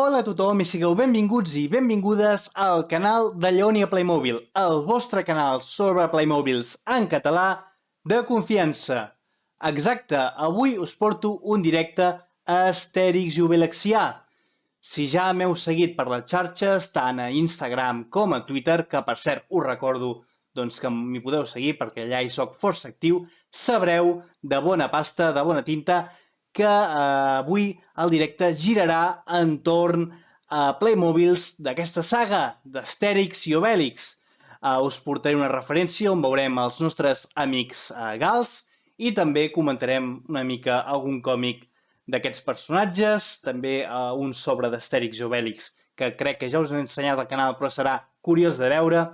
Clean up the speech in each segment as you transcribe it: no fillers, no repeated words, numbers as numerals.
Hola a tothom i sigueu benvinguts i benvingudes al canal de Lleonia Playmobil, el vostre canal sobre Playmobils en català de confiança. Exacte, avui us porto un directe a Astèrix i Obelix-ià. Si ja m'heu seguit per les xarxes, tant a Instagram com a Twitter, que per cert us recordo que m'hi podeu seguir perquè allà hi soc força actiu, sabreu de bona pasta, de bona tinta, que avui el directe girarà entorn a Playmobils d'aquesta saga d'Astèrix i Obèlix. Us portaré una referència on veurem els nostres amics gals i també comentarem una mica algun còmic d'aquests personatges, també un sobre d'Astèrix i Obèlix que crec que ja us he ensenyat al canal però serà curiós de veure,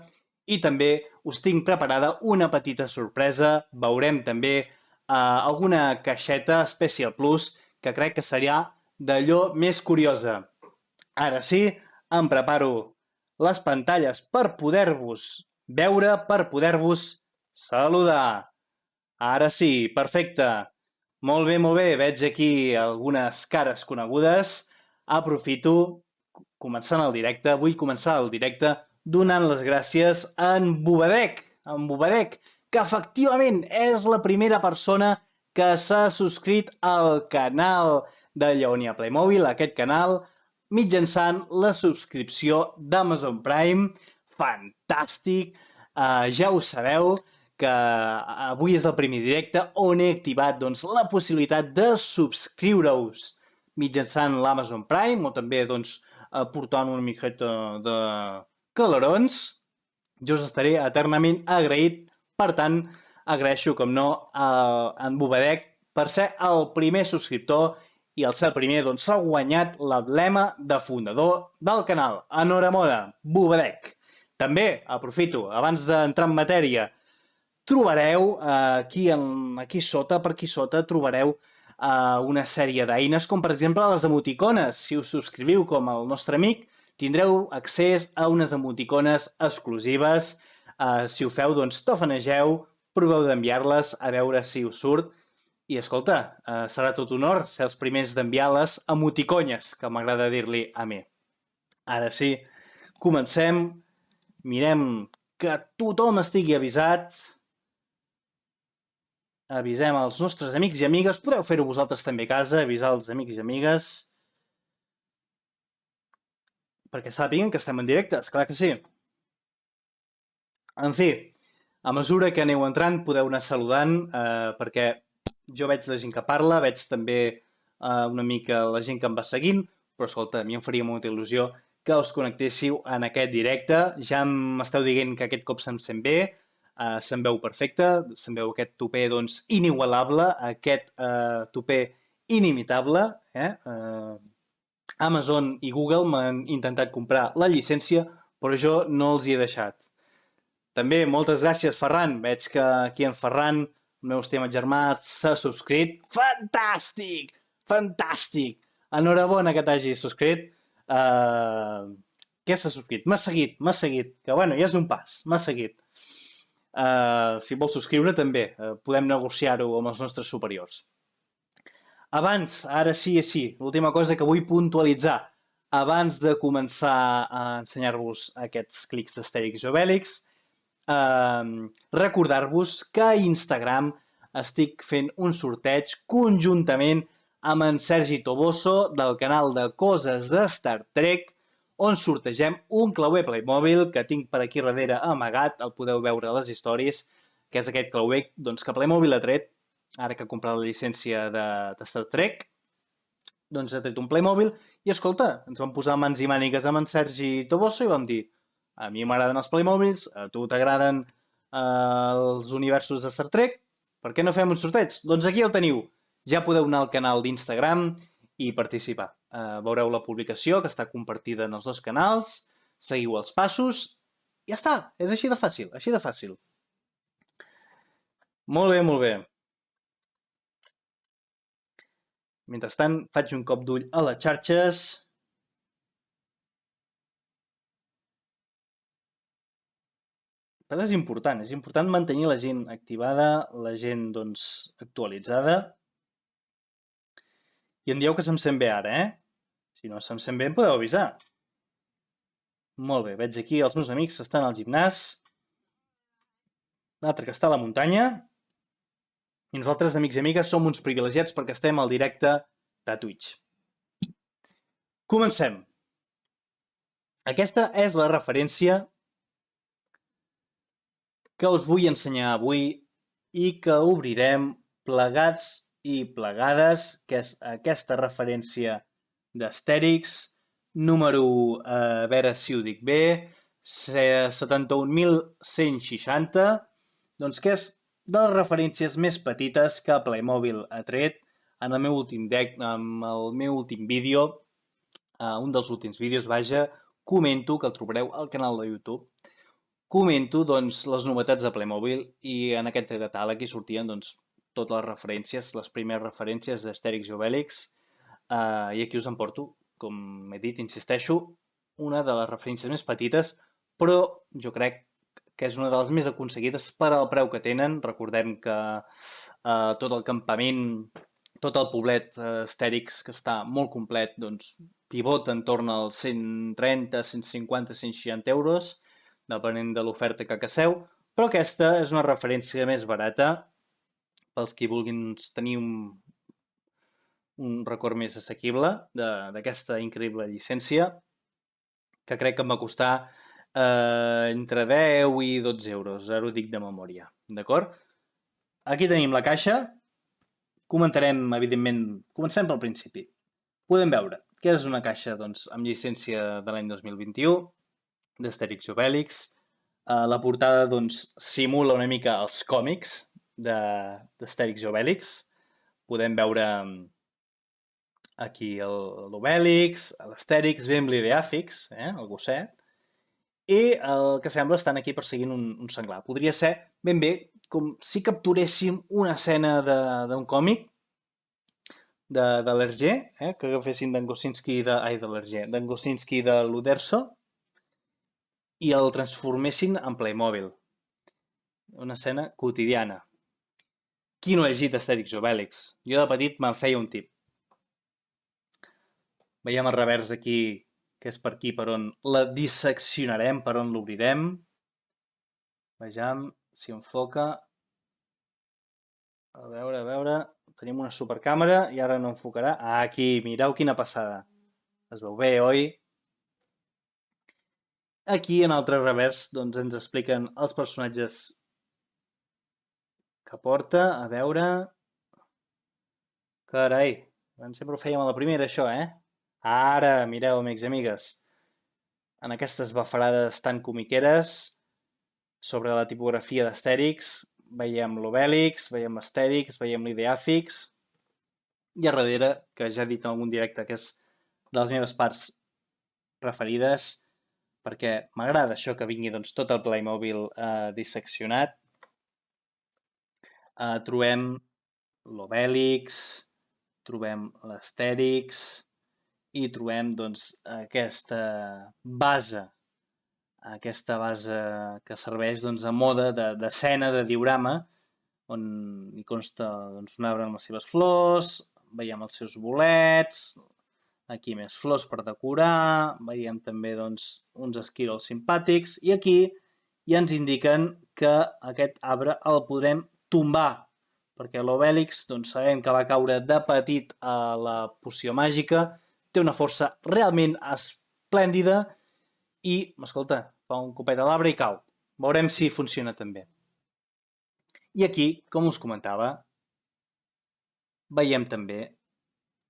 i també us tinc preparada una petita sorpresa. Veurem també alguna caixeta Special Plus que crec que serà d'allò més curiosa. Ara sí, em preparo les pantalles per poder-vos veure, per poder-vos saludar. Ara sí, perfecte. Molt bé, veig aquí algunes cares conegudes. Aprofito, vull començar el directe donant les gràcies a en Bobadec, que efectivament és la primera persona que s'ha subscrit al canal de Lleonia Playmobil, aquest canal, mitjançant la subscripció d'Amazon Prime. Fantàstic! Ja ho sabeu, que avui és el primer directe on he activat la possibilitat de subscriure-us mitjançant l'Amazon Prime o també portant una miqueta de calarons. Jo us estaré eternament agraït. Per tant, agraeixo, com no, a en Bobadec per ser el primer subscriptor i al ser el primer s'ha guanyat l'emblema de fundador del canal. Enhorabona, Bobadec! També aprofito, abans d'entrar en matèria, trobareu aquí sota, per aquí sota, trobareu una sèrie d'eines, com per exemple les emoticones. Si us subscriviu com el nostre amic, tindreu accés a unes emoticones exclusives. Si ho feu, tafanegeu, proveu d'enviar-les a veure si us surt. I escolta, serà tot honor ser els primers d'enviar les emoticonyes, que m'agrada dir-li a mi. Ara sí, comencem. Mirem que tothom estigui avisat. Avisem els nostres amics i amigues. Podeu fer-ho vosaltres també a casa, avisar els amics i amigues, perquè sàpiguen que estem en directe, esclar que sí. En fi, a mesura que aneu entrant podeu anar saludant, perquè jo veig la gent que parla, veig també una mica la gent que em va seguint, però escolta, a mi em faria molta il·lusió que us connectéssiu en aquest directe. Ja m'esteu dient que aquest cop se'm sent bé, se'm veu perfecte, se'm veu aquest tupé inigualable, aquest tupé inimitable. Amazon i Google m'han intentat comprar la llicència, però jo no els hi he deixat. També moltes gràcies, Ferran. Veig que aquí en Ferran, el meu estimat germà, s'ha subscrit. Fantàstic! Fantàstic! Enhorabona que t'hagis subscrit. Què s'ha subscrit? M'ha seguit. Que bueno, ja és un pas. M'ha seguit. Si vols subscriure també, podem negociar-ho amb els nostres superiors. Abans, ara sí, l'última cosa que vull puntualitzar, abans de començar a ensenyar-vos aquests clics d'Astèrix i Obèlix, recordar-vos que a Instagram estic fent un sorteig conjuntament amb en Sergi Toboso del canal de Coses de Star Trek, on sortegem un clauer Playmobil que tinc per aquí darrere amagat, el podeu veure a les històries, que és aquest clauer que Playmobil ha tret, ara que ha comprat la llicència de Star Trek, ha tret un Playmobil i escolta, ens vam posar mans i mànigues amb en Sergi Toboso i vam dir: a mi m'agraden els Playmobils, a tu t'agraden els universos de Star Trek, per què no fem un sorteig? Doncs aquí el teniu. Ja podeu anar al canal d'Instagram i participar. Veureu la publicació que està compartida en els dos canals, seguiu els passos, i ja està, és així de fàcil, així de fàcil. Molt bé. Mentrestant, faig un cop d'ull a les xarxes. Però és important mantenir la gent activada, la gent, actualitzada. I em dieu que se'm sent bé ara, Si no se'm sent bé, em podeu avisar. Molt bé, veig aquí els meus amics estan al gimnàs, l'altre que està a la muntanya, i nosaltres, amics i amigues, som uns privilegiats perquè estem al directe de Twitch. Comencem. Aquesta és la referència que us vull ensenyar avui i que obrirem plegats i plegades, que és aquesta referència d'Astèrix, número, a veure si ho dic bé, 71.160, doncs que és de les referències més petites que Playmobil ha tret en el meu últim vídeo, un dels últims vídeos, vaja, comento, que el trobareu al canal de YouTube, comento doncs, les novetats de Playmobil i en aquest catàleg hi sortien doncs, totes les referències, les primeres referències d'Astèrix i Obèlix, i aquí us en porto, com he dit, insisteixo, una de les referències més petites, però jo crec que és una de les més aconseguides per al preu que tenen. Recordem que tot el campament, tot el poblet Astèrix, que està molt complet, doncs, pivota entorn als 130, 150, 160 euros, depenent de l'oferta que caceu, però aquesta és una referència més barata pels qui vulguin tenir un record més assequible d'aquesta increïble llicència, que crec que em va costar entre 10 i 12 euros, ara ho dic de memòria, d'acord? Aquí tenim la caixa, comentarem, evidentment, comencem pel principi. Podem veure que és una caixa doncs, amb llicència de l'any 2021, d'Astèrix i Obèlix. La portada doncs, simula una mica els còmics d'Astèrix i Obèlix. Podem veure aquí l'Obèlix, l'Astèrix, ben l'Ideàfix, el gosset, i el que sembla estan aquí perseguint un senglar. Podria ser ben bé com si capturéssim una escena d'un còmic de l'Hergé, que agafessin d'en Gosinski d'en Gosinski de l'Uderzo i el transformessin en Playmobil. Una escena quotidiana. Qui no ha llegit Astèrix i Obèlix? Jo de petit me'n feia un tip. Veiem el revers aquí, que és per aquí, per on la disseccionarem, per on l'obrirem. Vejam si enfoca. A veure, tenim una supercàmera i ara no enfocarà. Aquí, mireu quina passada. Es veu bé, oi? Aquí, en altre revers, doncs ens expliquen els personatges que porta. A veure... Carai, sempre ho fèiem a la primera, això, Ara, mireu, amics i amigues, en aquestes bafarades tan comiqueres, sobre la tipografia d'Astèrix, veiem l'Obèlix, veiem l'Astèrix, veiem l'Ideàfix, i a darrere, que ja he dit en algun directe que és de les meves parts preferides, perquè m'agrada això que vingui doncs, tot el Playmobil disseccionat. Trobem l'Obèlix, trobem l'Astèrix i trobem doncs, aquesta base que serveix doncs, a moda d'escena, de diorama, on hi consta doncs, un arbre amb les seves flors, veiem els seus bolets, aquí més flors per decorar, veiem també doncs, uns esquirols simpàtics, i aquí ja ens indiquen que aquest arbre el podrem tombar, perquè l'Obèlix doncs, sabem que va caure de petit a la poció màgica, té una força realment esplèndida i, escolta, fa un copet a l'arbre i cau. Veurem si funciona també. I aquí, com us comentava, veiem també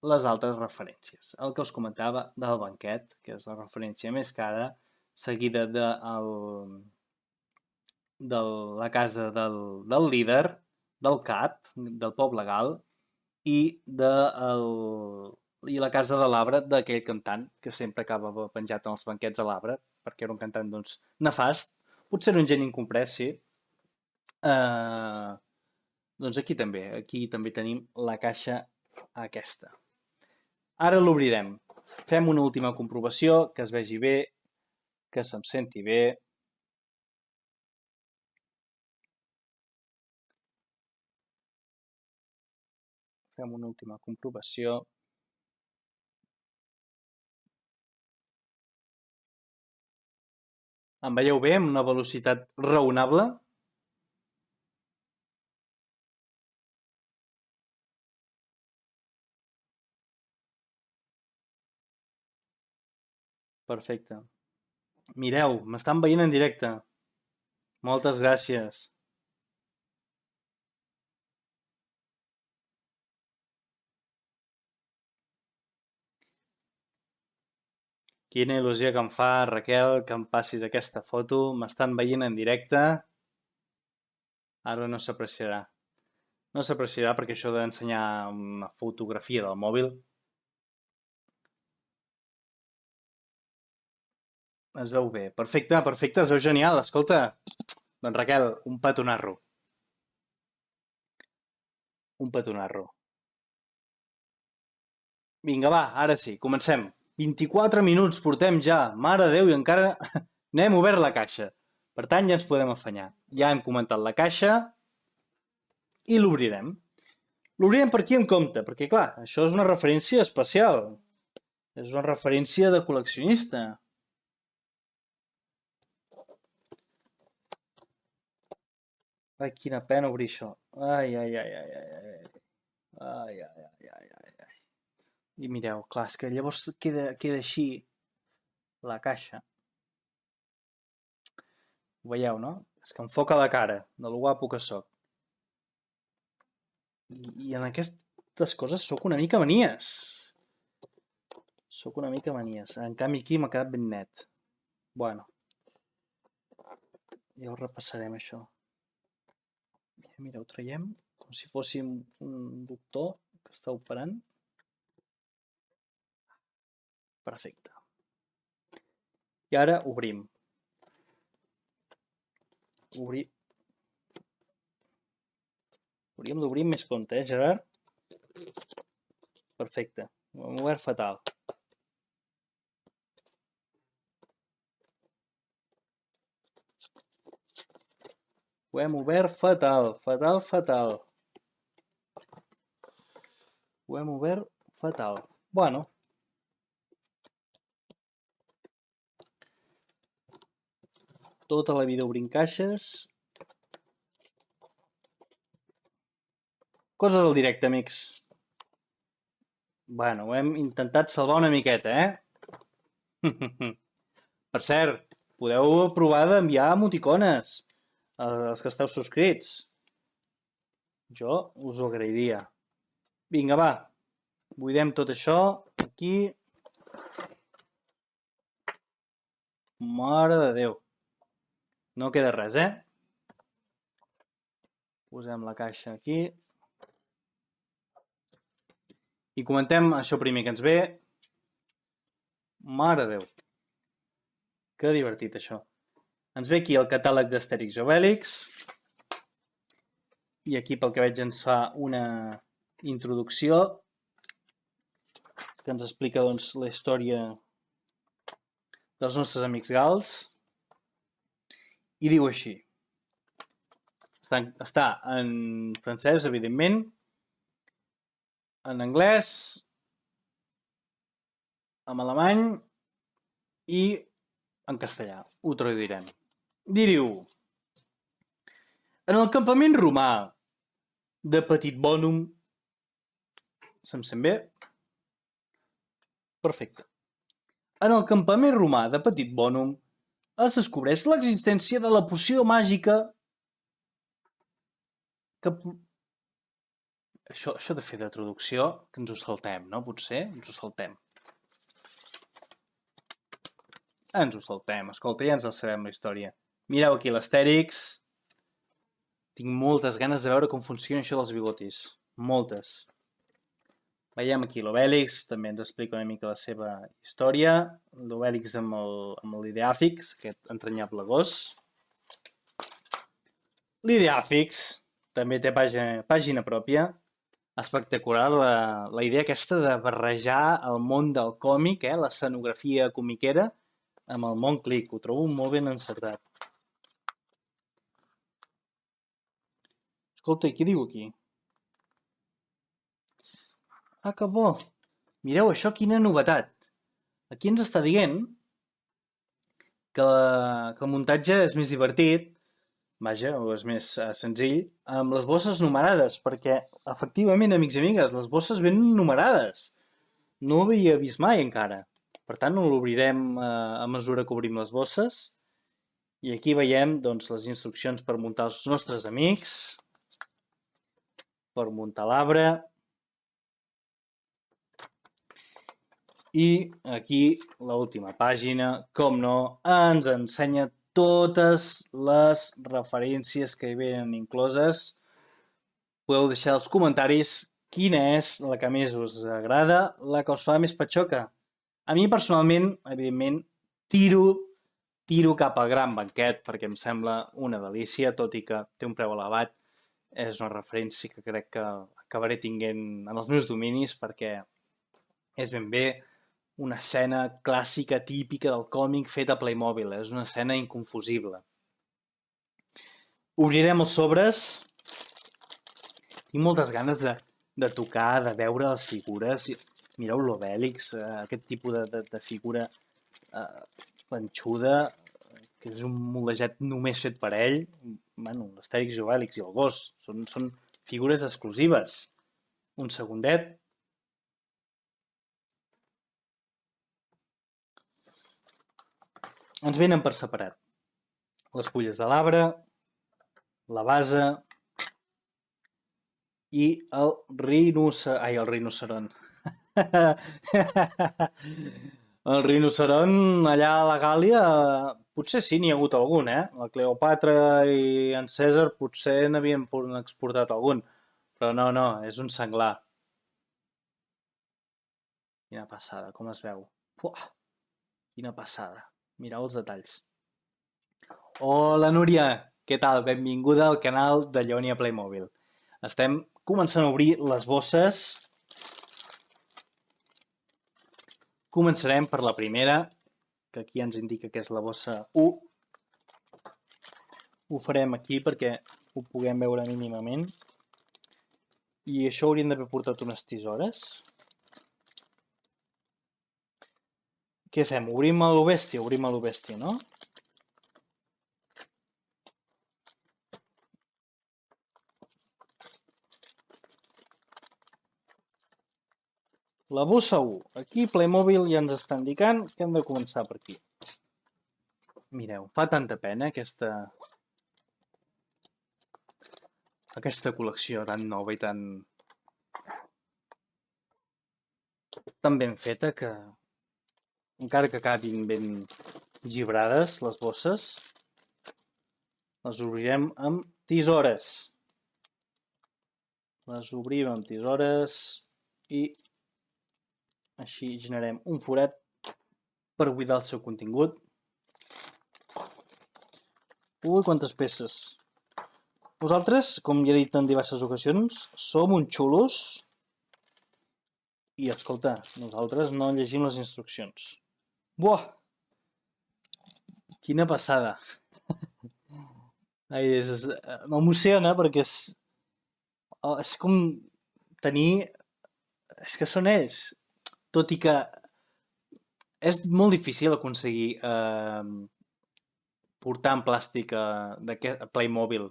les altres referències. El que us comentava del banquet, que és la referència més cara, seguida de la casa del líder, del cap, del poble gal, i la casa de l'arbre d'aquell cantant que sempre acaba penjat en els banquets a l'arbre, perquè era un cantant doncs, nefast, potser un geni incomprès, sí. Doncs aquí també tenim la caixa aquesta. Ara l'obrirem. Fem una última comprovació, que es vegi bé, que se'm senti bé. Fem una última comprovació. Em veieu bé, amb una velocitat raonable? Perfecte. Mireu, m'estan veient en directe. Moltes gràcies. Quina il·lusió que em fa, Raquel, que em passis aquesta foto. M'estan veient en directe. Ara no s'apreciarà. No s'apreciarà perquè això d'ensenyar una fotografia del mòbil es veu bé. Perfecte, perfecte, es veu genial. Escolta, doncs Raquel, un petonarro. Un petonarro. Vinga, va, ara sí, comencem. 24 minuts portem ja. Mare de Déu, i encara no hem obert la caixa. Per tant, ja ens podem afanyar. Ja hem comentat la caixa i l'obrirem. L'obrirem per aquí en compte, perquè clar, això és una referència especial. És una referència de col·leccionista. Ai, quina pena obrir això. Ai, ai, ai, ai, ai, ai. Ai, ai, ai, ai, ai, ai. I mireu, clar, és que llavors queda així la caixa. Ho veieu, no? És que enfoca la cara, de lo guapo que sóc. I en aquestes coses sóc una mica manies. Sóc una mica manies. En canvi aquí m'ha quedat ben net. Bueno, ja ho repassarem això. Mira, ho traiem com si fóssim un doctor que està operant. Perfecte. I ara obrim. Hauríem d'obrir més compte, Gerard? Perfecte. Ho hem obert fatal. Ho hem obert fatal. Fatal, fatal. Ho hem obert fatal. Bueno. Tota la vida obrint caixes. Coses del directe, amics. Bueno, ho hem intentat salvar una miqueta, Per cert, podeu provar d'enviar emoticones als que esteu subscrits. Jo us ho agrairia. Vinga, va. Buidem tot això. Aquí. Mare de Déu. No queda res, Posem la caixa aquí. I comentem això primer que ens ve. Mare de Déu. Que divertit, això. Ens ve aquí el catàleg d'Astèrix i Obèlix. I aquí, pel que veig, ens fa una introducció que ens explica, doncs, la història dels nostres amics gals. I diu així. Està en francès, evidentment, en anglès, en alemany i en castellà. Ho traduirem. Diu: en el campament romà de Petit Bònum... Se'm sent bé? Perfecte. En el campament romà de Petit Bònum es descobreix l'existència de la poció màgica que... Això de fer de traducció, que ens ho saltem, no? Potser ens ho saltem. Ens ho saltem. Escolta, ja ens el sabem, la història. Mireu aquí l'Astèrix. Tinc moltes ganes de veure com funciona això dels bigotis. Moltes. Veiem aquí l'Obèlix, també ens explica una mica la seva història. L'Obèlix amb l'Ideàfix, aquest entranyable gos. L'Ideàfix també té pàgina pròpia. Espectacular la idea aquesta de barrejar el món del còmic, l'escenografia comiquera, amb el món clic. Ho trobo molt ben encertat. Escolta, i què diu aquí? Ah, que bo! Mireu això, quina novetat! Aquí ens està dient que el muntatge és més divertit, vaja, o és més senzill, amb les bosses numerades, perquè, efectivament, amics i amigues, les bosses venen numerades. No ho havia vist mai encara. Per tant, l'obrirem a mesura que obrim les bosses. I aquí veiem doncs, les instruccions per muntar els nostres amics, per muntar l'arbre. I aquí l'última pàgina, com no, ens ensenya totes les referències que hi venen incloses. Podeu deixar als comentaris quina és la que més us agrada, la que us fa més patxoca. A mi personalment, evidentment, tiro cap al gran banquet perquè em sembla una delícia, tot i que té un preu elevat. És una referència que crec que acabaré tinguent en els meus dominis perquè és ben bé una escena clàssica, típica del còmic feta a Playmobil. És una escena inconfusible. Obrirem els sobres. Tinc moltes ganes de tocar, de veure les figures. Mireu l'Obèlix, aquest tipus de figura panxuda, que és un moldejat només fet per ell. Bueno, l'Astèrix i Obèlix i el gos són figures exclusives. Un segundet. Ens venen per separat les fulles de l'arbre, la base i el rinoceront. El rinoceront allà a la Gàlia, potser sí, n'hi ha hagut algun, La Cleopatra i en Cèsar potser n'havien exportat algun, però no, és un senglar. Quina passada, com es veu. Uah, quina passada. Mireu els detalls. Hola, Núria! Què tal? Benvinguda al canal de Lleonia Playmobil. Estem començant a obrir les bosses. Començarem per la primera, que aquí ens indica que és la bossa 1. Ho farem aquí perquè ho puguem veure mínimament. I això hauríem d'haver portat unes tisores. Què fem? Obrim a lo bèstia? Obrim a lo bèstia, no? La bossa 1. Aquí Playmobil ja ens està indicant que hem de començar per aquí. Mireu, fa tanta pena aquesta col·lecció tan nova i tan ben feta que encara que acabin ben gibrades les bosses, les obrirem amb tisores. Les obrim amb tisores i així generem un forat per buidar el seu contingut. Ui, quantes peces! Vosaltres, com ja he dit en diverses ocasions, som uns xulos i, escolta, nosaltres no llegim les instruccions. Buah! Quina passada! M'emociona perquè és com tenir... És que són ells. Tot i que és molt difícil aconseguir portar en plàstic d'aquest Playmobil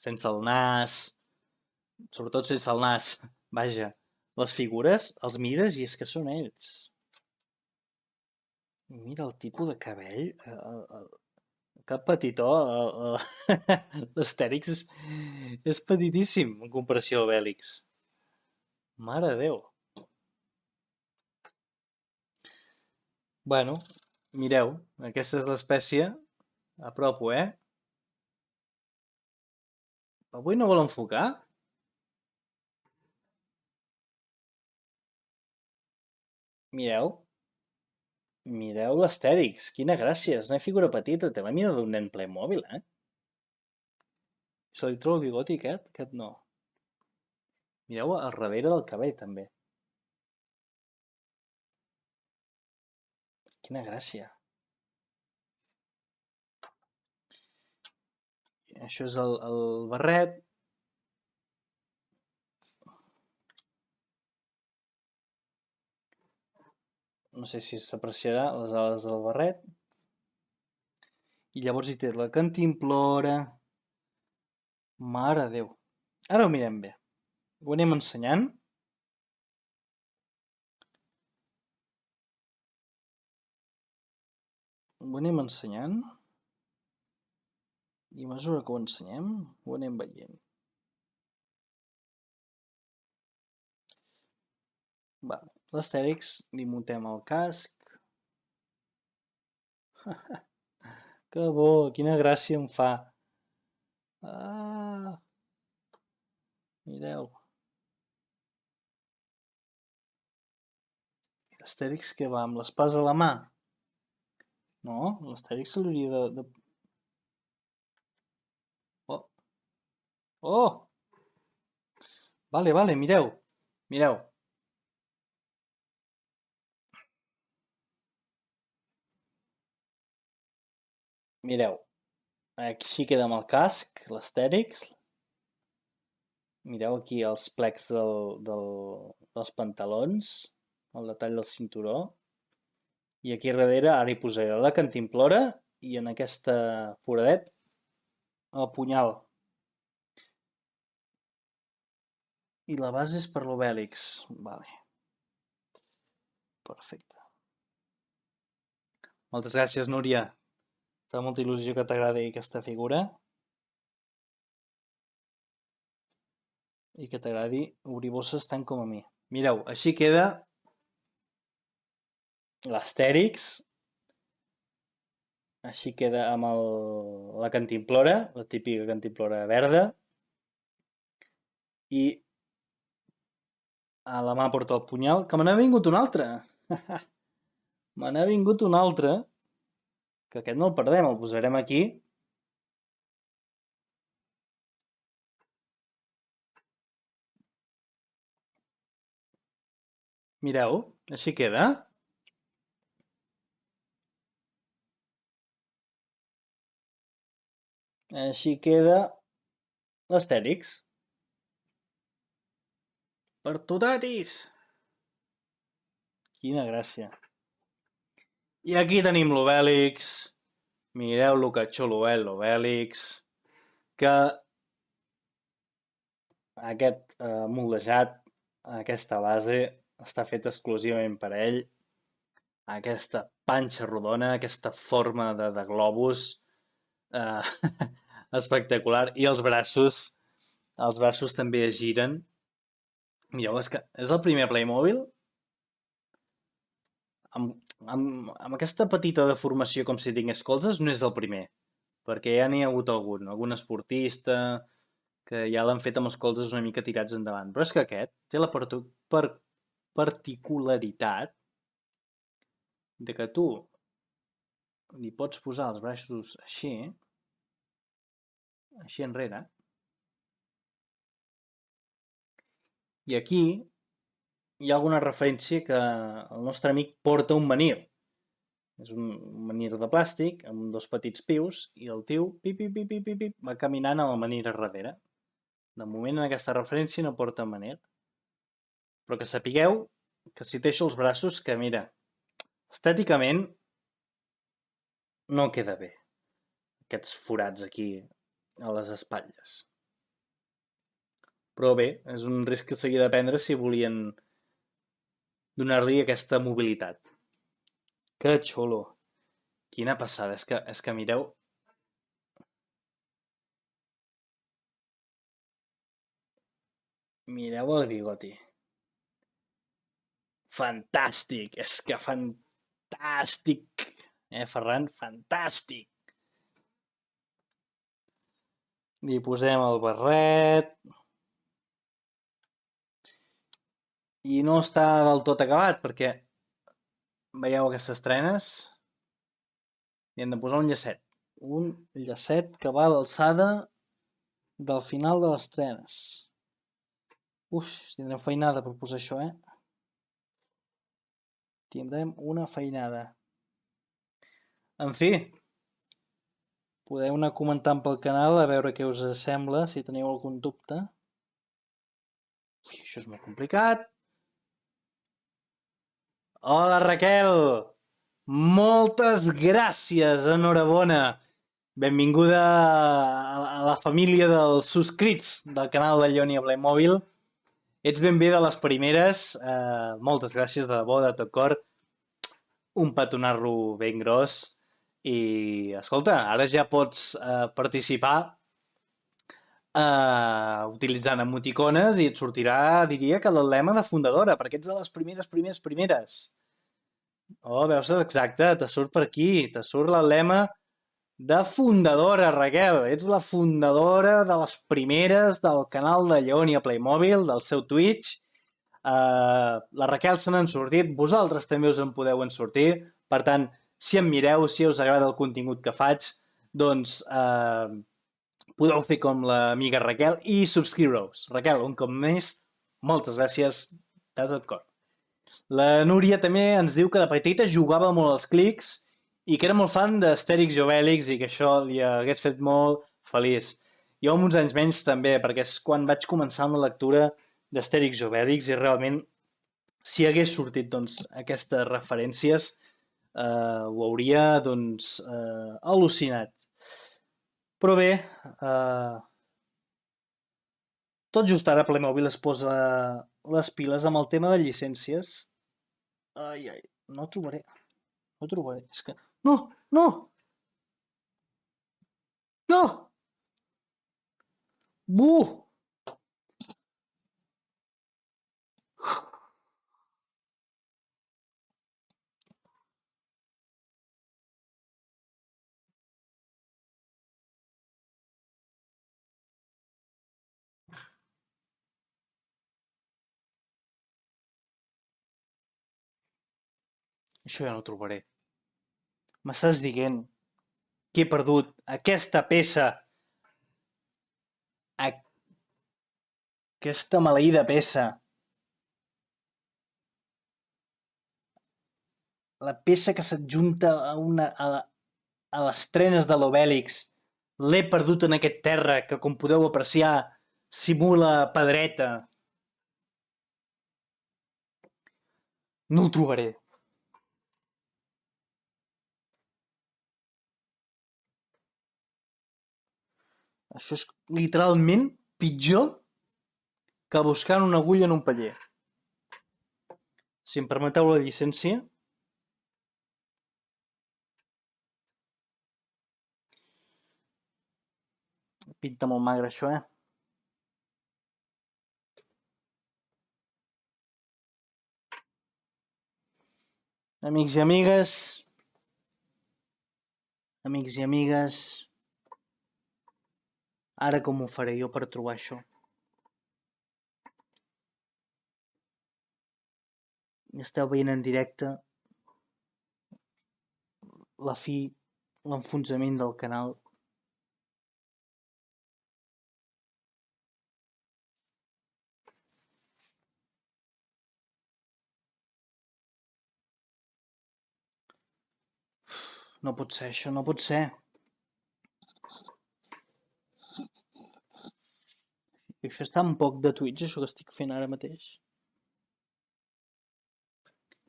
sense el nas, sobretot sense el nas, vaja, les figures, els mires i és que són ells. Mira el tipus de cabell, que petitó, l'Astèrix és petitíssim en comparació a l'Obèlix. Mare de Déu. Bueno, mireu, aquesta és l'espècie. Apropo, Avui no vol enfocar? Mireu. Mireu l'Astèrix, quina gràcia, és una figura petita, té la mida d'un nen Playmobil, Se li troba el bigoti aquest? Aquest no. Mireu al darrere del cabell, també. Quina gràcia. Això és el barret. No sé si s'apreciarà les ales del barret. I llavors hi té la cantimplora. Mare de Déu. Ara ho mirem bé. Ho anem ensenyant. Ho anem ensenyant. I a mesura que ho ensenyem, ho anem veient. Va, l'Astèrix, li muntem el casc. Que bo, quina gràcia em fa. Ah, mireu. L'Astèrix que va amb l'espasa a la mà? No, l'Astèrix se l'hauria de... Oh, oh! Vale, vale, mireu. Mireu. Mireu. Així queda amb el casc, l'Astèrix. Mireu aquí els plecs dels pantalons, el detall del cinturó. I aquí darrere ara hi posaré la cantimplora i en aquesta foradet el punyal. I la base és per l'Obèlix. Vale. Perfecte. Moltes gràcies, Núria. Fa molta il·lusió que t'agradi aquesta figura i que t'agradi obrir bosses tant com a mi. Mireu, així queda l'Astèrix. Així queda amb la cantimplora, la típica cantimplora verda. I a la mà porta el punyal, que me n'ha vingut un altre. Me n'ha vingut un altre, que aquest no el perdem, el posarem aquí. Mireu, així queda. Així queda l'Astèrix. Per tu, tatis! Quina gràcia. I aquí tenim l'Obèlix. Mireu lo que xulo és l'Obèlix. Que aquest moldejat, aquesta base, està feta exclusivament per ell. Aquesta panxa rodona, aquesta forma de globus espectacular. I els braços també es giren. Mireu, és el primer Playmobil amb aquesta petita deformació com si tingués colzes, no és el primer, perquè ja n'hi ha hagut algun esportista que ja l'han fet amb els colzes una mica tirats endavant, però és que aquest té la particularitat de que tu li pots posar els braços així enrere, i aquí hi ha alguna referència que el nostre amic porta un menhir. És un menhir de plàstic amb dos petits pius i el tio va caminant amb el menhir a darrere. De moment en aquesta referència no porta menhir. Però que sapigueu que si té els braços que, mira, estèticament no queda bé. Aquests forats aquí a les espatlles. Però bé, és un risc que s'havia de prendre si volien donar-li aquesta mobilitat. Que xulo. Quina passada. És que mireu... Mireu el bigoti. Fantàstic. És que fantàstic. Ferran? Fantàstic. Li posem el barret. I no està del tot acabat, perquè veieu aquestes trenes? I hem de posar un llacet. Un llacet que va a l'alçada del final de les trenes. Uf, tindrem feinada per posar això, Tindrem una feinada. En fi, podeu anar comentant pel canal a veure què us sembla, si teniu algun dubte. Ui, això és molt complicat. Hola, Raquel! Moltes gràcies, enhorabona! Benvinguda a la família dels subscrits del canal de Ionia Playmobil. Ets ben bé de les primeres. Moltes gràcies, de debò, de tot cor. Un petonar-lo ben gros. I, escolta, ara ja pots participar utilitzant emoticones i et sortirà, diria que l'emblema de fundadora, perquè ets de les primeres. Oh, veus? Exacte, te surt per aquí. Te surt l'emblema de fundadora, Raquel. Ets la fundadora de les primeres del canal de Lleonia Playmobil, del seu Twitch. La Raquel se n'han sortit, vosaltres també us en podeu en sortir. Per tant, si em mireu, si us agrada el contingut que faig, doncs podeu fer com l'amiga Raquel i subscriure-us. Raquel, un cop més, moltes gràcies de tot cor. La Núria també ens diu que de petita jugava molt als clics i que era molt fan d'Astèrix i Obèlix i que això li hagués fet molt feliç. Jo amb uns anys menys també, perquè és quan vaig començar amb la lectura d'Astèrix i Obèlix i realment si hagués sortit doncs, aquestes referències ho hauria doncs, al·lucinat. Però bé, tot just ara Playmobil es posa les piles amb el tema de llicències. Ai, ai, no ho trobaré. No ho trobaré. És que... No! No! No! Buh! Això ja no ho trobaré. M'estàs dient que he perdut aquesta peça, aquesta maleïda peça, la peça que s'adjunta a les trenes de l'Obèlix, l'he perdut en aquest terra que, com podeu apreciar, simula pedreta. No ho trobaré. Això és literalment pitjor que buscant una agulla en un paller. Si em permeteu la llicència... Pinta molt magre això, eh? Amics i amigues, ara com ho faré jo per trobar això? Esteu veient en directe la fi, l'enfonsament del canal. No pot ser, això no pot ser. I això està un poc de Twitch, això que estic fent ara mateix.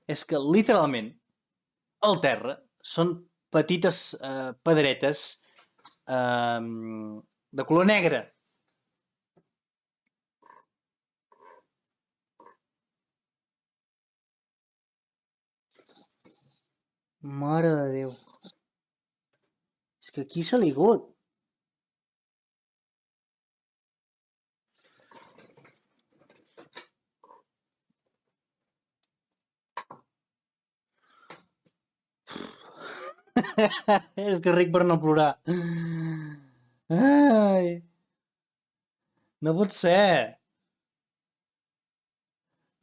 És que, literalment, al terra són petites pedretes de color negre. Mare de Déu. És que aquí s'ha ligut. És que ric per no plorar. Ai, no pot ser.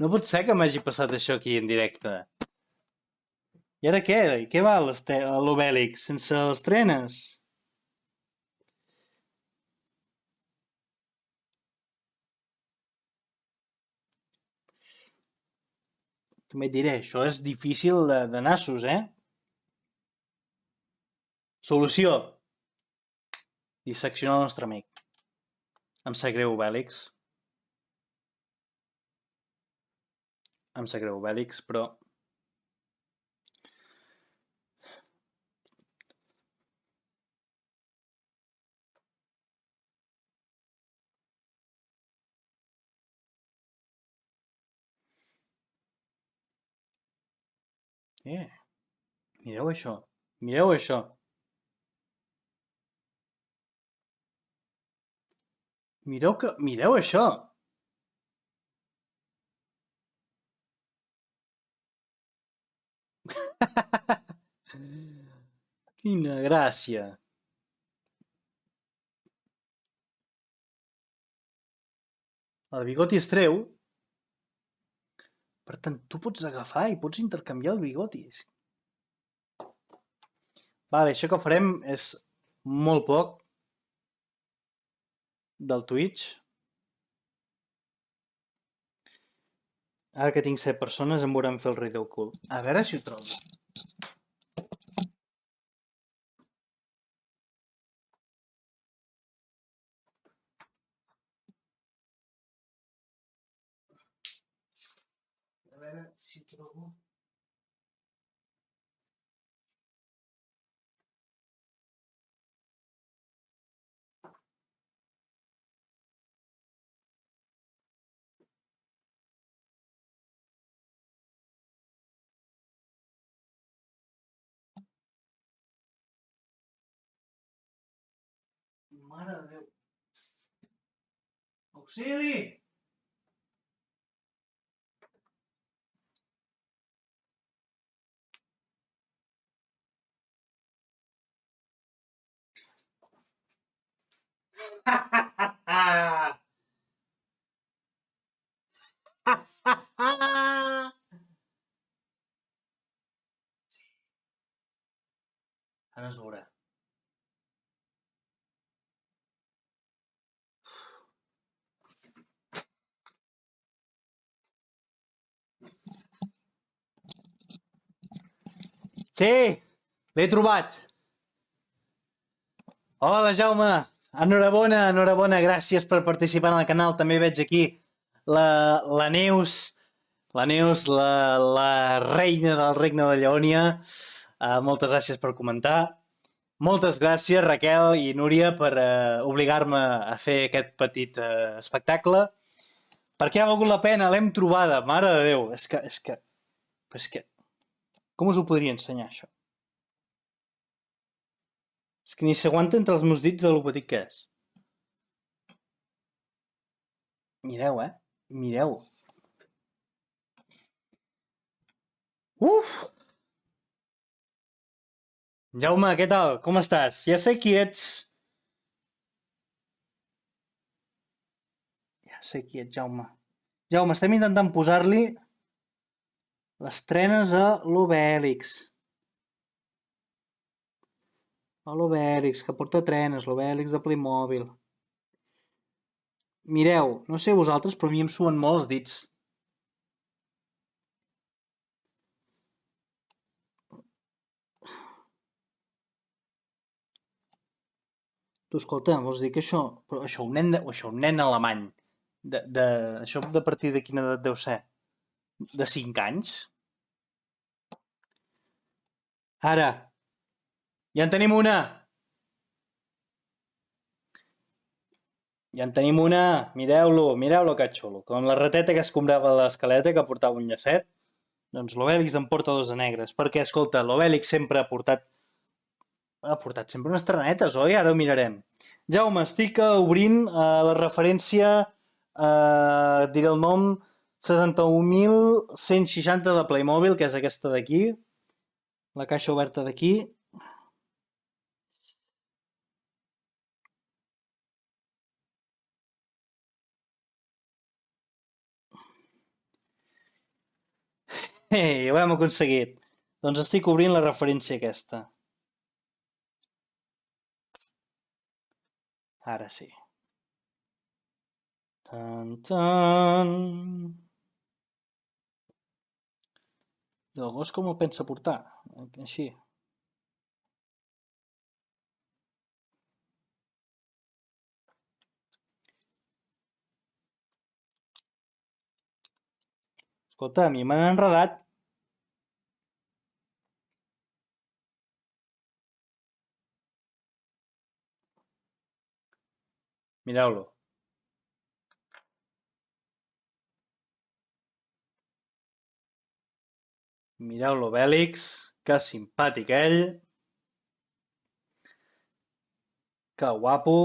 No pot ser que m'hagi passat això aquí en directe. I ara què? Què va l'Obèlix sense els trenes? També et diré, això és difícil de nassos, eh? Solució. Disseccionar el nostre amic. Em sap greu, Obèlix. Em sap greu, Obèlix, però... Mireu això. Mireu això. Mireu això. Quina gràcia. El bigoti es treu. Per tant, tu pots agafar i pots intercanviar el bigoti. Vale, això que farem és molt poc del Twitch. Ara que tinc 7 persones em veuran fer el rei del cul. A veure si ho trobo. A veure si ho trobo. Mare de Déu. Auxili! Ara es veurà. Sí, l'he trobat. Hola, Jaume. Enhorabona, enhorabona. Gràcies per participar en el canal. També veig aquí la Neus, la reina del Regne de Lleònia. Moltes gràcies per comentar. Moltes gràcies, Raquel i Núria, per obligar-me a fer aquest petit espectacle. Perquè ha valgut la pena, l'hem trobada, mare de Déu. És que, com us ho podria ensenyar, això? És que ni s'aguanta entre els meus dits de lo petit que és. Mireu, Mireu. Uf! Jaume, què tal? Com estàs? Ja sé qui ets. Ja sé qui ets, Jaume. Jaume, estem intentant posar-li les trenes a l'Obèlix. A l'Obèlix, que porta trenes, l'Obèlix de Playmobil. Mireu, no sé vosaltres, però a mi em suen molt els dits. Tu, escolta, vols dir que això... Però això, un nen alemany, això de partir de quina edat deu ser? De 5 anys? Ara, ja en tenim una! Ja en tenim una! Mireu-lo que xulo. Com la rateta que escombrava l'escaleta, que portava un llacet, doncs l'Obèlix en porta dos de negres. Perquè, escolta, l'Obèlix sempre ha portat sempre unes trenetes, oi? Ara ho mirarem. Jaume, estic obrint la referència, diré el nom, 71.160 de Playmobil, que és aquesta d'aquí. La caixa oberta d'aquí. Ei, ho hem aconseguit. Doncs estic obrint la referència aquesta. Ara sí. Tan, tan. I el gos com el pensa portar? Així. Escolta, a mi m'han enredat. Mireu-lo. Mireu l'Obèlix, que simpàtic ell. Que guapo.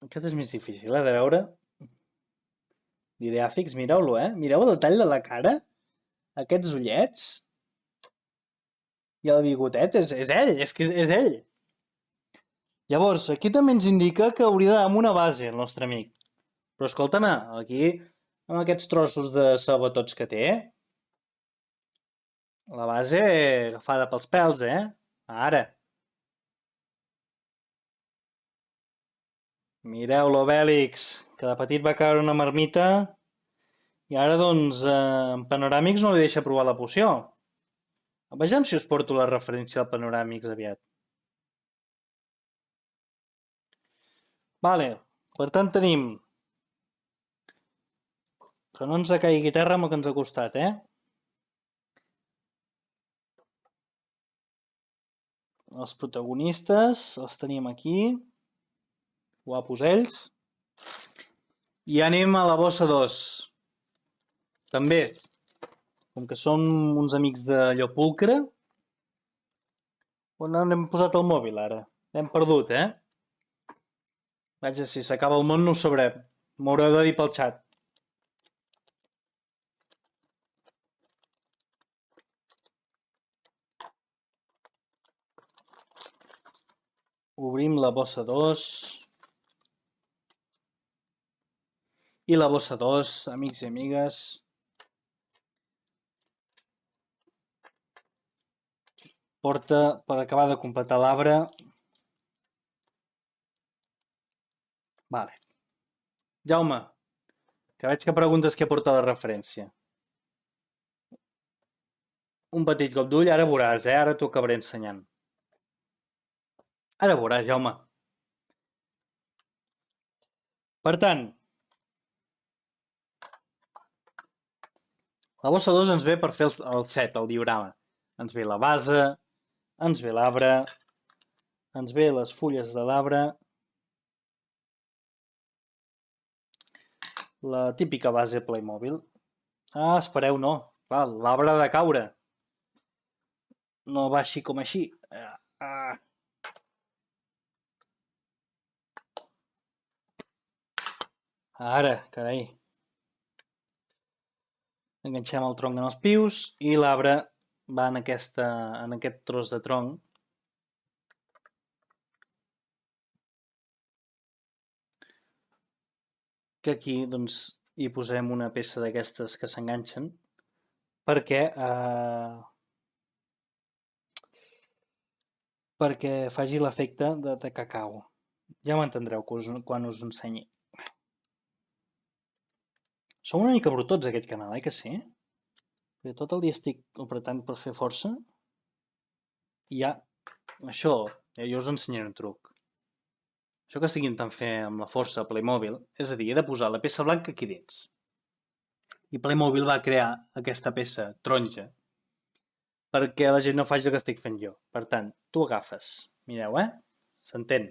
Aquest és més difícil, de veure. L'ideàfix, mireu-lo, Mireu el detall de la cara. Aquests ullets. I el bigotet, és ell, és que és ell. Llavors, aquí també ens indica que hauria d'anar amb una base, el nostre amic. Però escolta'm, aquí, amb aquests trossos de sabatots que té, la base agafada pels pèls, Ara. Mireu l'Obèlix, que de petit va caure una marmita i ara, doncs, en Panoràmics no li deixa provar la poció. Vejam si us porto la referència al Panoràmics aviat. Vale, per tant tenim que no ens caigui terra amb el que ens ha costat, Els protagonistes els tenim aquí, guapos ells. I anem a la bossa 2. També, com que són uns amics de Llopulcre, on hem posat el mòbil ara? L'hem perdut, Vaja, si s'acaba el món no ho sabrem. M'ho haureu de dir pel xat. Obrim la bossa 2. I la bossa 2, amics i amigues. Porta, per acabar de completar l'arbre. Vale. Jaume, que veig que preguntes què porta la referència. Un petit cop d'ull, ara veuràs, Ara t'ho acabaré ensenyant. Ara veuràs, Jaume. Per tant, la bossa 2 ens ve per fer el set, el diorama. Ens ve la base, ens ve l'arbre, ens ve les fulles de l'arbre, la típica base Playmobil. Ah, espereu, no. Clar, l'arbre ha de caure. No va així com així. Ara, carai. Enganxem el tronc en els pius i l'arbre va en aquest tros de tronc. Que aquí, doncs, hi posem una peça d'aquestes que s'enganxen perquè faci l'efecte de cacau. Ja m'entendreu quan us ensenyi. Som una mica brutots, aquest canal, que sí? Perquè tot el dia estic apretant per fer força. I ja, això, jo us ensenyaré un truc. Això que estic intentant fer amb la força a Playmobil, és a dir, he de posar la peça blanca aquí dins. I Playmobil va crear aquesta peça taronja perquè la gent no faci el que estic fent jo. Per tant, tu agafes, mireu, S'entén?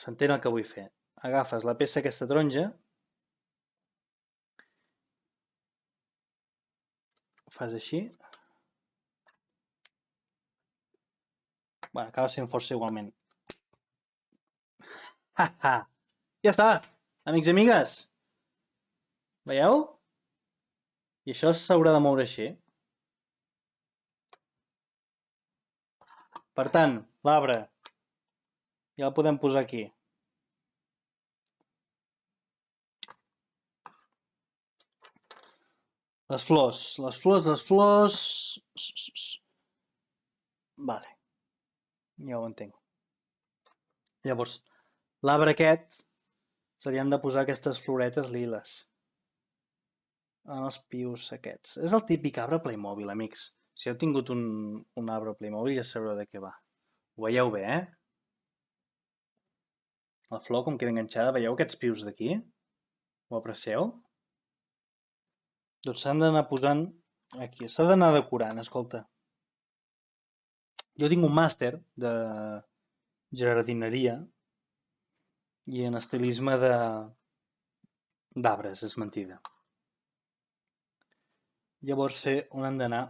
S'entén el que vull fer. Agafes la peça aquesta taronja, fas així. Bueno, acaba sent força igualment. Ja està, amics i amigues. Veieu? I això s'haurà de moure així. Per tant, l'arbre ja el podem posar aquí. Les flors... Vale. Ja ho entenc. Llavors, l'arbre aquest se li han de posar aquestes floretes liles en els pius aquests. És el típic arbre Playmobil, amics. Si heu tingut un arbre Playmobil ja sabreu de què va. Ho veieu bé, La flor com queda enganxada. Veieu aquests pius d'aquí? Ho aprecieu? Doncs s'han d'anar posant Aquí, s'ha d'anar decorant, escolta. Jo tinc un màster de jardineria i en estilisme d'arbres, és mentida. Llavors sé on han d'anar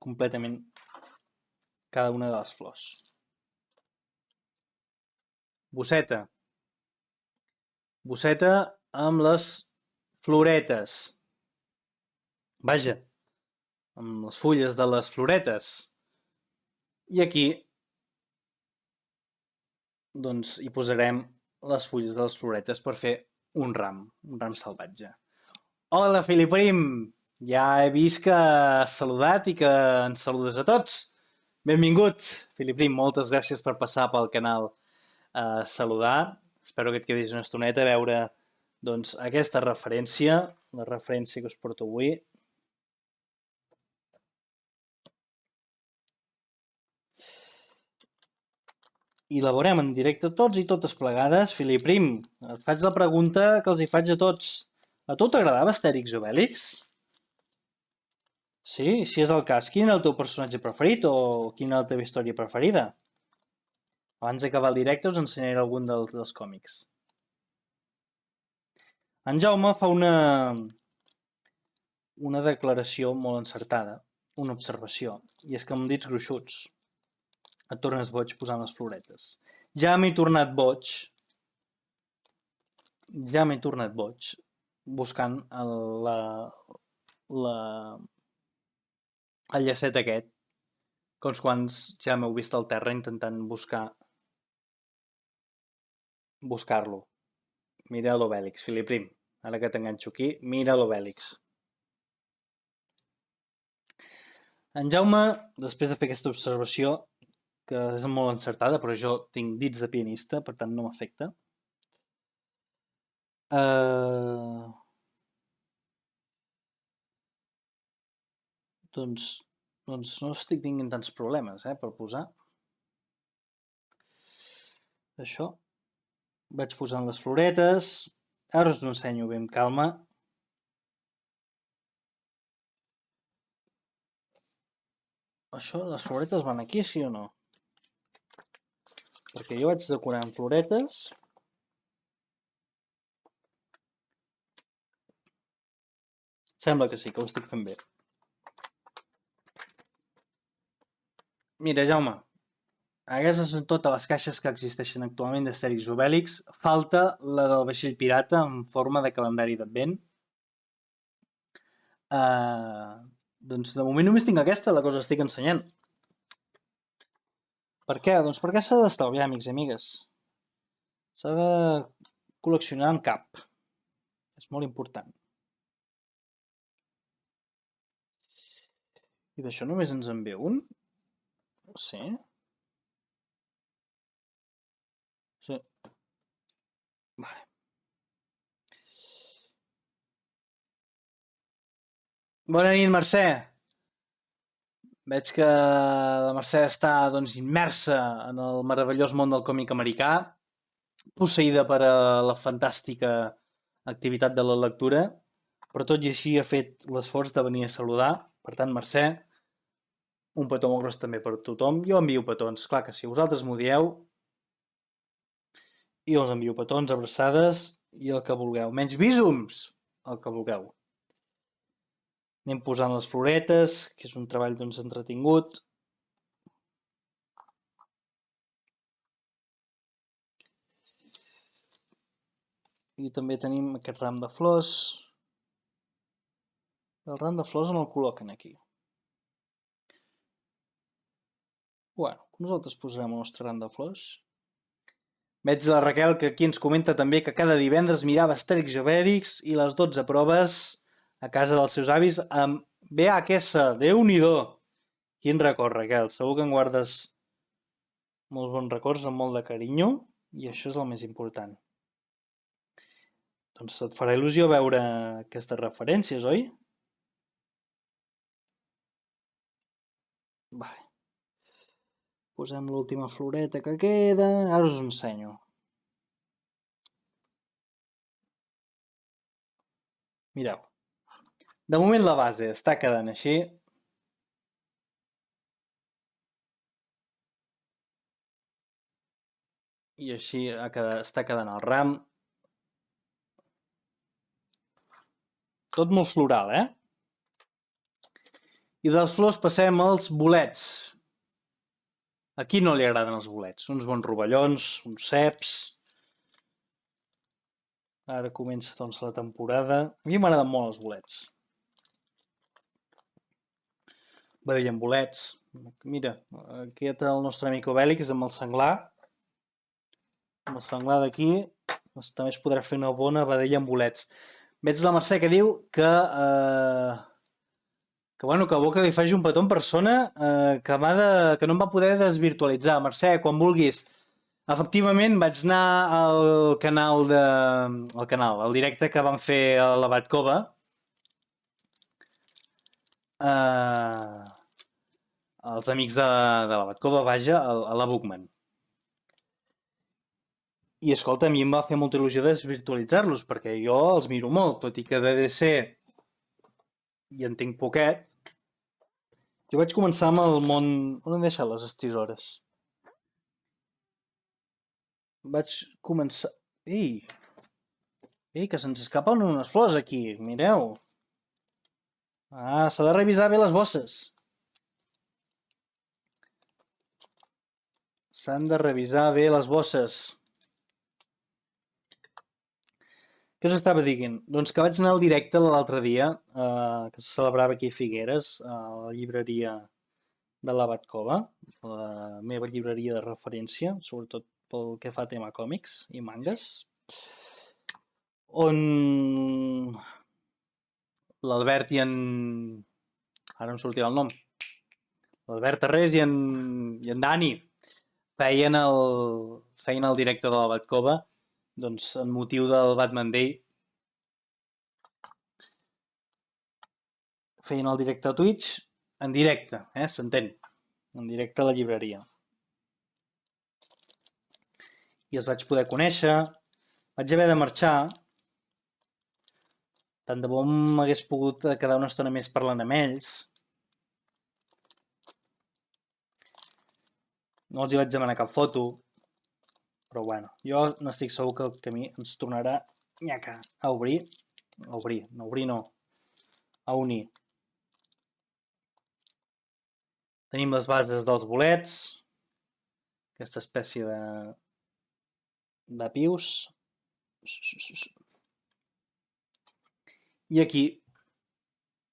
completament cada una de les flors. Bosseta. Bosseta amb les floretes. Vaja, amb les fulles de les floretes. I aquí doncs hi posarem les fulles de les floretes per fer un ram salvatge. Hola, Filiprim! Ja he vist que has saludat i que ens saludes a tots. Benvingut, Filiprim, moltes gràcies per passar pel canal a saludar. Espero que et quedis una estoneta a veure doncs, aquesta referència, la referència que us porto avui. I la veurem en directe tots i totes plegades. Filiprim, et faig la pregunta que els hi faig a tots. A tu t'agradava Astèrix i Obèlix? Sí, si és el cas, quin era el teu personatge preferit o quina era la teva història preferida? Abans d'acabar el directe us ensenyaré algun dels còmics. En Jaume fa una declaració molt encertada, una observació, i és que amb dits gruixuts et tornes boig posant les floretes. Ja m'he tornat boig buscant el llacet aquest, que uns quants ja m'heu vist al terra intentant buscar-lo. Mira l'Obèlix, Filiprim. Ara que t'enganxo aquí, mira l'Obèlix. En Jaume, després de fer aquesta observació, que és molt encertada, però jo tinc dits de pianista, per tant no m'afecta. Doncs no estic tinguent tants problemes, per posar. Això. Vaig posant les floretes. Ara us ho ensenyo bé amb calma. Això, les floretes van aquí, sí o no? Perquè jo vaig decorar amb floretes. Sembla que sí, que ho estic fent bé. Mira, Jaume, aquestes són totes les caixes que existeixen actualment d'Astèrix i Obèlix. Falta la del vaixell pirata en forma de calendari d'advent. Doncs de moment només tinc aquesta, la que us estic ensenyant. Per què? Doncs perquè s'ha d'estalviar, amics i amigues. S'ha de col·leccionar amb cap. És molt important. I d'això només ens en ve un? Sí. Sí. Vale. Bona nit, Mercè. Veig que la Mercè està doncs, immersa en el meravellós món del còmic americà, posseïda per la fantàstica activitat de la lectura, però tot i així ha fet l'esforç de venir a saludar. Per tant, Mercè, un petó molt gros també per tothom. Jo envio petons, clar que sí, vosaltres m'ho dieu. Jo us envio petons, abraçades i el que vulgueu. Menys bísums, el que vulgueu. Anem posant les floretes, que és un treball doncs, entretingut. I també tenim aquest ram de flors. El ram de flors on el col·loquen aquí? Bueno, nosaltres posarem el nostre ram de flors. Veig la Raquel que aquí ens comenta també que cada divendres mirava Astèrix i Obèlix i les 12 proves a casa dels seus avis amb VHS. Déu-n'hi-do! Quin record, Raquel. Segur que en guardes molts bons records amb molt de carinyo i això és el més important. Doncs et farà il·lusió veure aquestes referències, oi? Vale. Posem l'última floreta que queda. Ara us ho ensenyo. Mireu. De moment la base està quedant així. I així està quedant el ram. Tot molt floral, eh? I de les flors passem als bolets. A qui no li agraden els bolets? Uns bons rovellons, uns ceps. Ara comença doncs la temporada. A mi m'agraden molt els bolets. Vedella amb bolets. Mira, aquest el nostre amic Obèlix amb el senglar. Amb el senglar d'aquí també es podrà fer una bona vedella amb bolets. Veig la Mercè que diu que bueno, que vol que li faci un petó en persona que no em va poder desvirtualitzar. Mercè, quan vulguis. Efectivament, vaig anar al directe que vam fer a la Batcova. Els amics de la Batcova, vaja, a la Bookman. I escolta, a mi em va fer molta il·lusió desvirtualitzar-los, perquè jo els miro molt, tot i que de DC hi entenc poquet. Jo vaig començar amb el món... On he deixat les estisores? Vaig començar... Ei, que se'ns escapen unes flors aquí, mireu. Ah, s'ha de revisar bé les bosses. S'han de revisar bé les bosses. Què us estava dient? Doncs que vaig anar al directe l'altre dia, que se celebrava aquí a Figueres, a la llibreria de la Batcova, la meva llibreria de referència, sobretot pel que fa a tema còmics i mangas, on l'Albert i en... Ara em sortirà el nom. L'Albert Tarrés i en Dani feien el directe de la Batcova, doncs en motiu del Batman Day. Feien el directe a Twitch, en directe, s'entén, en directe a la llibreria. I els vaig poder conèixer, vaig haver de marxar, tant de bo m'hagués pogut quedar una estona més parlant amb ells. No els hi vaig demanar cap foto, però bueno, jo n'estic segur que el camí ens tornarà a obrir, a unir. Tenim les bases dels bolets, aquesta espècie de pius. I aquí,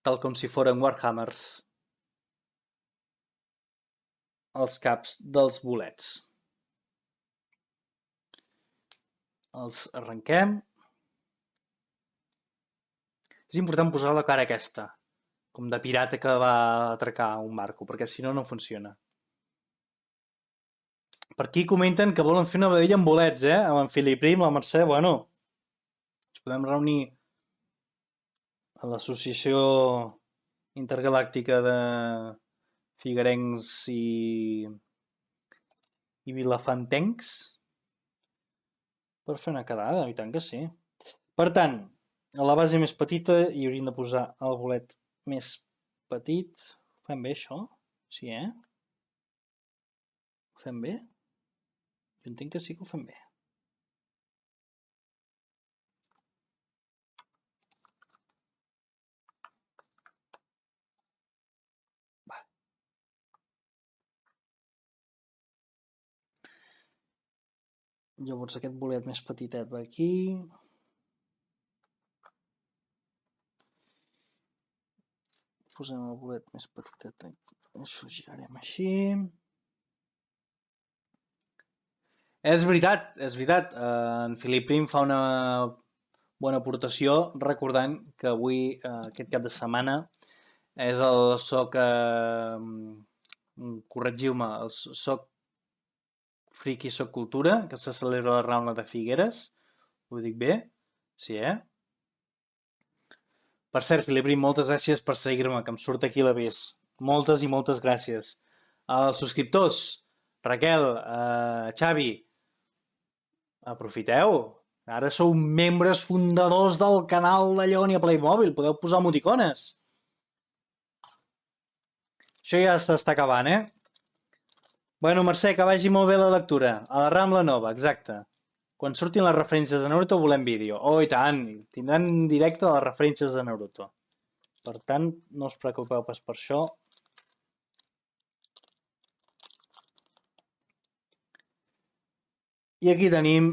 tal com si foren Warhammers, els caps dels bolets. Els arrenquem. És important posar la cara aquesta, com de pirata que va atracar un barco, perquè si no, no funciona. Per aquí comenten que volen fer una vedella amb bolets, amb en Filip Prim, la Mercè, bueno, ens podem reunir a l'Associació Intergalàctica de Figuerencs i Vilafantencs per fer una quedada, i tant que sí. Per tant, a la base més petita hi hauríem de posar el bolet més petit. Ho fem bé, això? Sí, Ho fem bé? Jo entenc que sí que ho fem bé. Va. Llavors aquest bolet més petitet va aquí. Posem el bolet més petitet aquí. Això girarem així. És veritat. En Filip Prim fa una bona aportació recordant que avui, aquest cap de setmana, és el SOC... corregiu-me, el SOC Friki SOC Cultura, que se celebra a la Rambla de Figueres. Ho dic bé? Sí, Per cert, Filip Prim, moltes gràcies per seguir-me, que em surt aquí l'avís. Moltes i moltes gràcies. Els subscriptors, Raquel, Xavi, aprofiteu, Ara sou membres fundadors del canal de Lleonia Playmobil. Podeu posar emoticones. Això ja s'està acabant, eh? Bueno, Mercè, que vagi molt bé la lectura. A la Rambla Nova, exacte. Quan surtin les referències de Naruto volem vídeo. Oh, i tant! Tindran en directe les referències de Naruto. Per tant, no us preocupeu pas per això. I aquí tenim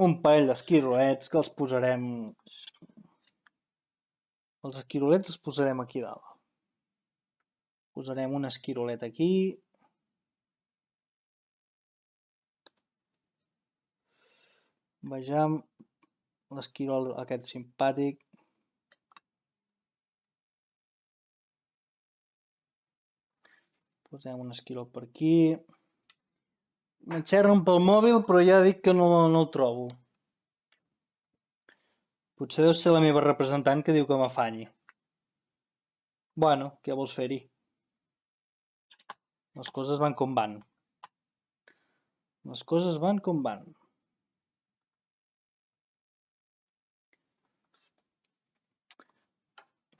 un parell d'esquirolets que els posarem... Els esquirolets els posarem aquí dalt. Posarem un esquirolet aquí. Vejam l'esquirol aquest simpàtic. Posem un esquirol per aquí. M'enxerren pel mòbil, però ja dic que no el trobo. Potser deu ser la meva representant que diu que m'afanyi. Bueno, què vols fer-hi? Les coses van com van. Les coses van com van.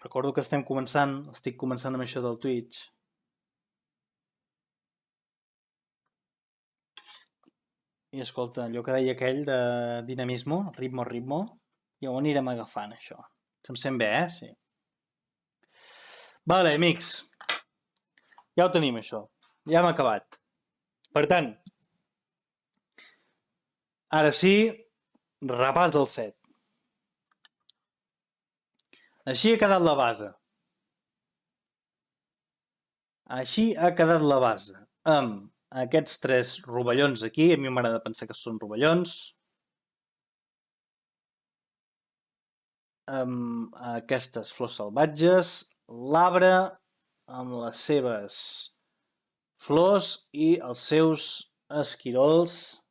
Recordo que estic començant amb això del Twitch. I escolta, allò que deia aquell de dinamismo, ritmo, ja ho anirem agafant, això. Se'm sent bé, Sí. Vale, amics. Ja ho tenim, això. Ja hem acabat. Per tant, ara sí, repàs del set. Així ha quedat la base. Així ha quedat la base. Amb aquests 3 rovellons aquí, a mi m'agrada pensar que són rovellons. Amb aquestes flors salvatges, l'arbre amb les seves flors i els seus esquirols.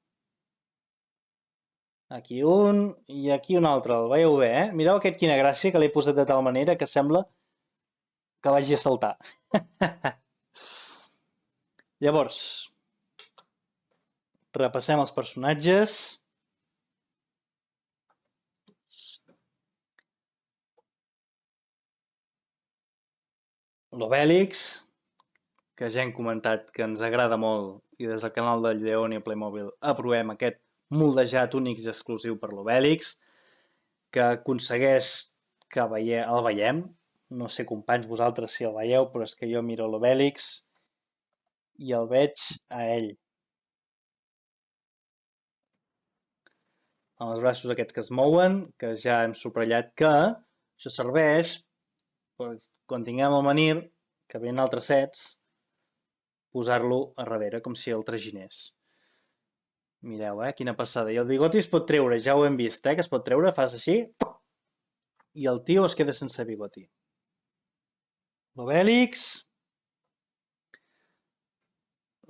Aquí un i aquí un altre, el veieu bé, Mireu aquest quina gràcia que l'he posat de tal manera que sembla que vagi a saltar. Llavors, repassem els personatges. L'Obèlix, que ja hem comentat que ens agrada molt i des del canal de Lleonia Playmobil aprovem aquest moldejat únic i exclusiu per l'Obèlix, que aconsegueix que el veiem. No sé, companys, vosaltres si el veieu, però és que jo miro l'Obèlix i el veig a ell. Amb els braços aquests que es mouen, que ja hem subratllat que això serveix per quan tinguem el menhir, que venen altres sets, posar-lo a darrere, com si el traginés. Mireu, quina passada. I el bigoti es pot treure, ja ho hem vist, que es pot treure, fas així, i el tio es queda sense bigoti. L'Obèlix,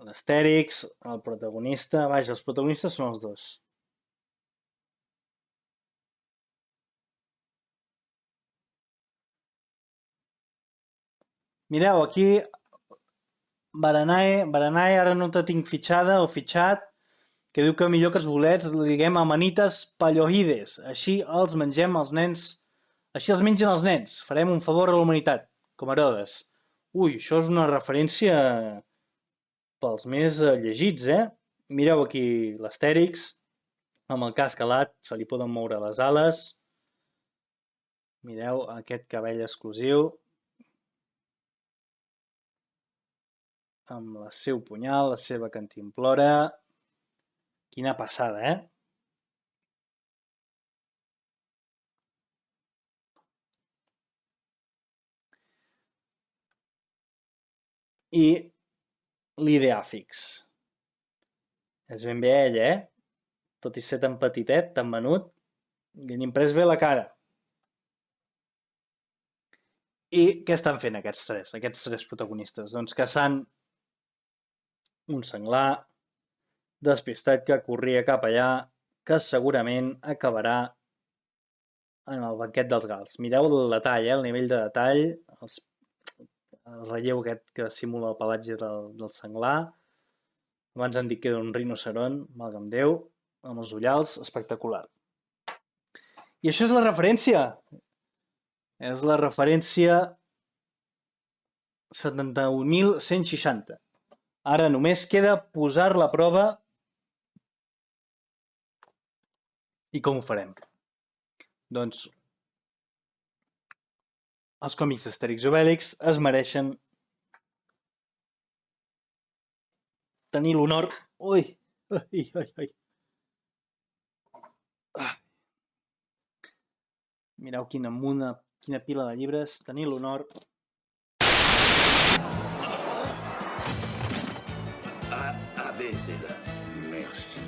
l'Astèrix, el protagonista, vaja, els protagonistes són els dos. Mireu, aquí Baranae, ara no te tinc fitxada o fitxat, que diu que millor que els bolets li diguem amanites palloides, així els mengem els nens, així els mengen els nens, farem un favor a la humanitat, com Herodes. Ui, això és una referència pels més llegits, Mireu aquí l'Astèrix, amb el casc alat, se li poden moure les ales. Mireu aquest cabell exclusiu. Amb el seu punyal, la seva cantimplora. Quina passada, I l'Ideàfix. És ben bé ell, Tot i ser tan petitet, tan menut, li han imprès bé la cara. I què estan fent aquests tres protagonistes? Doncs caçant un senglar despistat que corria cap allà, que segurament acabarà en el banquet dels gals. Mireu el detall, el nivell de detall, el relleu aquest que simula el pelatge del senglar. Abans han dit que era un rinoceront, malgam Déu, amb els ullals, espectacular. I això és la referència. És la referència 71.160. Ara només queda posar-la a prova. I com ho farem? Doncs els còmics d'Astèrix i Obèlix es mereixen tenir l'honor... Ui! Ai, ai, ai. Mireu quina pila de llibres. Tenir l'honor... Avez-la. Merci.